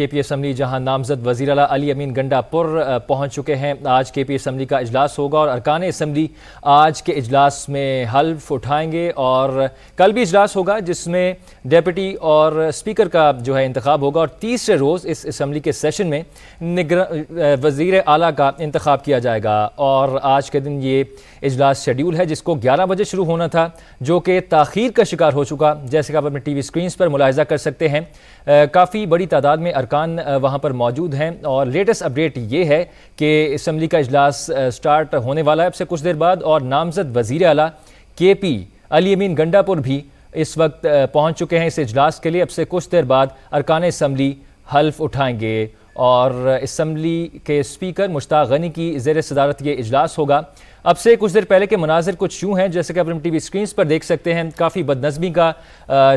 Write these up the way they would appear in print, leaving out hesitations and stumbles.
کے پی اسمبلی جہاں نامزد وزیر اعلیٰ علی امین گنڈاپور پہنچ چکے ہیں۔ آج کے پی اسمبلی کا اجلاس ہوگا اور ارکان اسمبلی آج کے اجلاس میں حلف اٹھائیں گے، اور کل بھی اجلاس ہوگا جس میں ڈیپٹی اور اسپیکر کا جو ہے انتخاب ہوگا، اور تیسرے روز اس اسمبلی کے سیشن میں وزیر اعلیٰ کا انتخاب کیا جائے گا۔ اور آج کے دن یہ اجلاس شیڈیول ہے جس کو 11 بجے شروع ہونا تھا، جو کہ تاخیر کا شکار ہو چکا، جیسے کہ آپ اپنے ٹی وی سکرینز پر ملاحظہ کر سکتے ہیں۔ کافی بڑی تعداد میں ارکان وہاں پر موجود ہیں، اور لیٹسٹ اپڈیٹ یہ ہے کہ اسمبلی کا اجلاس سٹارٹ ہونے والا ہے اب سے کچھ دیر بعد، اور نامزد وزیر اعلیٰ کے پی علی امین گنڈاپور بھی اس وقت پہنچ چکے ہیں اس اجلاس کے لیے۔ اب سے کچھ دیر بعد ارکان اسمبلی حلف اٹھائیں گے، اور اسمبلی کے اسپیکر مشتاق غنی کی زیر صدارت یہ اجلاس ہوگا۔ اب سے کچھ دیر پہلے کے مناظر کچھ یوں ہیں جیسے کہ آپ ٹی وی سکرینز پر دیکھ سکتے ہیں۔ کافی بدنظمی کا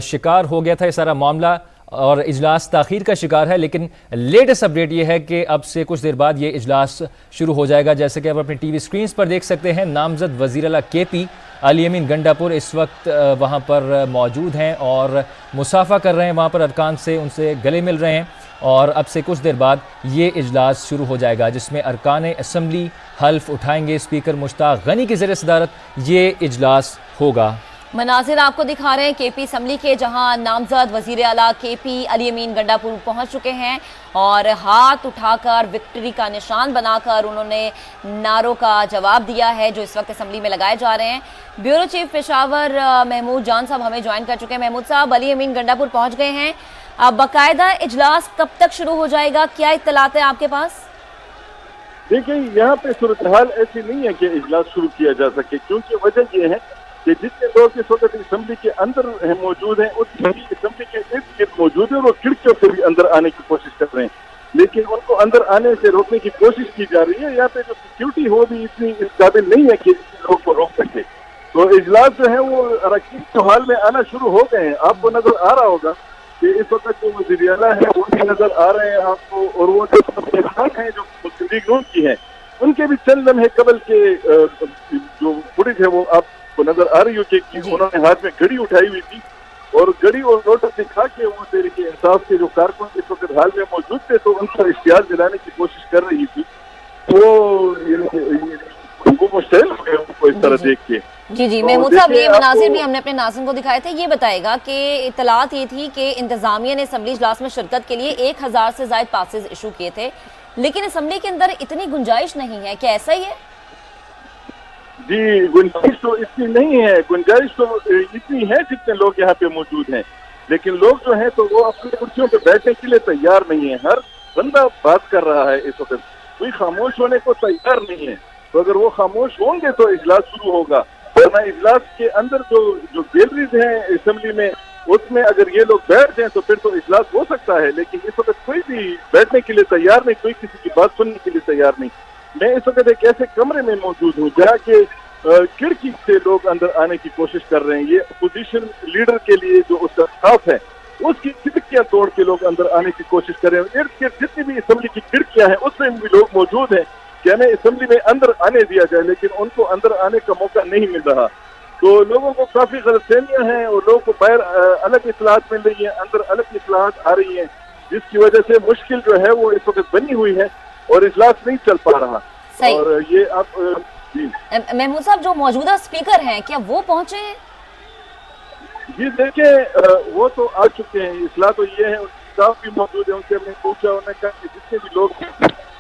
شکار ہو گیا تھا یہ سارا معاملہ، اور اجلاس تاخیر کا شکار ہے، لیکن لیٹسٹ اپڈیٹ یہ ہے کہ اب سے کچھ دیر بعد یہ اجلاس شروع ہو جائے گا۔ جیسے کہ آپ اپنے ٹی وی سکرینز پر دیکھ سکتے ہیں، نامزد وزیر اعلیٰ کے پی علی امین گنڈاپور اس وقت وہاں پر موجود ہیں اور مصافحہ کر رہے ہیں وہاں پر ارکان سے، ان سے گلے مل رہے ہیں، اور اب سے کچھ دیر بعد یہ اجلاس شروع ہو جائے گا جس میں ارکان اسمبلی حلف اٹھائیں گے۔ اسپیکر مشتاق غنی کی زیر صدارت یہ اجلاس ہوگا۔ مناظر آپ کو دکھا رہے ہیں کے پی اسمبلی کے، جہاں نامزد وزیر اعلیٰ کے پی علی امین گنڈاپور پہنچ چکے ہیں، اور ہاتھ اٹھا کر وکٹری کا نشان بنا کر انہوں نے نعروں کا جواب دیا ہے جو اس وقت اسمبلی میں لگائے جا رہے ہیں۔ بیورو چیف پشاور محمود جان صاحب ہمیں جوائن کر چکے ہیں۔ محمود صاحب، علی امین گنڈاپور پہنچ گئے ہیں، اب باقاعدہ اجلاس کب تک شروع ہو جائے گا؟ کیا اطلاعات ہیں آپ کے پاس؟ دیکھیں، یہاں پہ صورتحال ایسی نہیں ہے کہ اجلاس شروع کیا جا سکے، کیونکہ وجہ یہ ہے کہ جتنے لوگ اس وقت اسمبلی کے اندر موجود ہیں اسمبلی کے ارد گرد موجود ہیں، اور وہ کھڑکیوں سے بھی اندر آنے کی کوشش کر رہے ہیں، لیکن ان کو اندر آنے سے روکنے کی کوشش کی جا رہی ہے۔ یہاں پہ جو سیکیورٹی ہو بھی اتنی اس قابل نہیں ہے کہ لوگ کو روک سکے، تو اجلاس جو ہے وہ اراکین کے حال میں آنا شروع ہو گئے ہیں۔ آپ کو نظر آ رہا ہوگا کہ اس وقت جو وزیر اعلیٰ ہیں وہ بھی نظر آ رہے ہیں آپ کو، اور وہ جو افراد ہیں جو مسلم لیگ نون کی ہیں ان کے بھی چند لمحے قبل کے جو فوٹیج ہے وہ آپ کو نظر آ رہی ہو کہ انہوں نے ہاتھ میں گھڑی اٹھائی ہوئی تھی، اور گھڑی اور نوٹس دکھا کے وہ تحریک انصاف کے جو کارکن اس وقت حال میں موجود تھے تو ان پر اشتعال دلانے کی کوشش کر رہی تھی، وہ مشتعل ہو گئے ان کو اس طرح دیکھ کے۔ جی محمود صاحب، یہ مناظر بھی ہم نے اپنے ناظرین کو دکھائے تھے۔ یہ بتائے گا کہ اطلاعات یہ تھی کہ انتظامیہ نے اسمبلی اجلاس میں شرکت کے لیے 1000 سے زائد پاسز ایشو کیے تھے، لیکن اسمبلی کے اندر اتنی گنجائش نہیں ہے، کیا ایسا ہی ہے؟ جی، گنجائش تو اتنی نہیں ہے، گنجائش تو اتنی ہے جتنے لوگ یہاں پہ موجود ہیں، لیکن لوگ جو ہیں تو وہ اپنی کرسیوں پہ بیٹھنے کے لیے تیار نہیں ہے۔ ہر بندہ بات کر رہا ہے اس وقت، کوئی خاموش ہونے کو تیار نہیں ہے، تو اگر وہ خاموش ہوں گے تو اجلاس شروع ہوگا، ورنہ اجلاس کے اندر جو گیلریز ہیں اسمبلی میں اس میں اگر یہ لوگ بیٹھ جائیں تو پھر تو اجلاس ہو سکتا ہے، لیکن اس وقت کوئی بھی بیٹھنے کے لیے تیار نہیں، کوئی کسی کی بات سننے کے لیے تیار نہیں۔ میں اس وقت ایک ایسے کمرے میں موجود ہوں جہاں کے کھڑکی سے لوگ اندر آنے کی کوشش کر رہے ہیں۔ یہ اپوزیشن لیڈر کے لیے جو اس کا اسٹاف ہے اس کی کھڑکیاں توڑ کے لوگ اندر آنے کی کوشش کر رہے ہیں۔ ارد گرد جتنی بھی اسمبلی کی کھڑکیاں ہیں اس میں بھی لوگ موجود ہیں کہ ہمیں اسمبلی میں اندر آنے دیا جائے، لیکن ان کو اندر آنے کا موقع نہیں مل رہا، تو لوگوں کو کافی غلط فہمیاں ہیں، اور لوگوں کو باہر الگ اطلاعات مل رہی ہیں، اندر الگ اطلاعات آ رہی ہیں، جس کی وجہ سے مشکل جو ہے وہ اس وقت بنی ہوئی ہے اور اجلاس نہیں چل پا رہا۔ اور یہ آپ محمود صاحب، جو موجودہ اسپیکر ہیں کیا وہ پہنچے ہیں؟ جی دیکھیں، وہ تو آ چکے ہیں، اصلاح تو یہ ہے، اسٹاف بھی موجود ہے، ان سے ہم نے پوچھا، انہوں نے کہا کہ جتنے بھی لوگ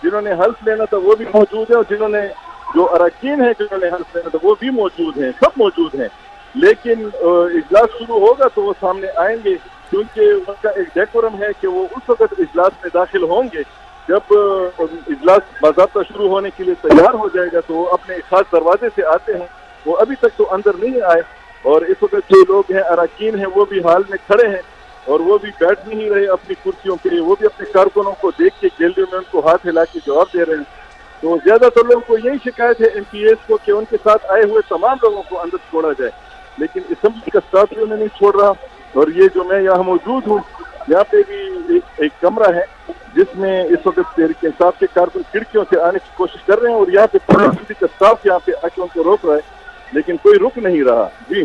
جنہوں نے حلف لینا تھا وہ بھی موجود ہیں، اور جنہوں نے جو اراکین ہیں جنہوں نے حلف لینا تھا وہ بھی موجود ہیں، سب موجود ہیں، لیکن اجلاس شروع ہوگا تو وہ سامنے آئیں گے، کیونکہ ان کا ایک ڈیکورم ہے کہ وہ اس وقت اجلاس میں داخل ہوں گے جب اجلاس باضابطہ شروع ہونے کے لیے تیار ہو جائے گا، تو وہ اپنے خاص دروازے سے آتے ہیں، وہ ابھی تک تو اندر نہیں آئے، اور اس وقت جو لوگ ہیں اراکین ہیں وہ بھی حال میں کھڑے ہیں، اور وہ بھی بیٹھ نہیں رہے اپنی کرسیوں کے لیے، وہ بھی اپنے کارکنوں کو دیکھ کے گیلریوں میں ان کو ہاتھ ہلا کے جواب دے رہے ہیں۔ تو زیادہ تر لوگوں کو یہی شکایت ہے ایم پی ایز کو کہ ان کے ساتھ آئے ہوئے تمام لوگوں کو اندر چھوڑا جائے، لیکن اسمبلی کا اسٹاف بھی انہیں نہیں چھوڑ رہا۔ اور یہ جو میں یہاں موجود ہوں یہاں پہ بھی ایک کمرہ ہے جس میں اس وقت تحریک انصاف کے کارکن کھڑکیوں سے آنے کی کوشش کر رہے ہیں، اور یہاں پہ پولیس کا اسٹاف یہاں پہ آ کے ان کو روک رہا ہے، لیکن کوئی رک نہیں رہا۔ جی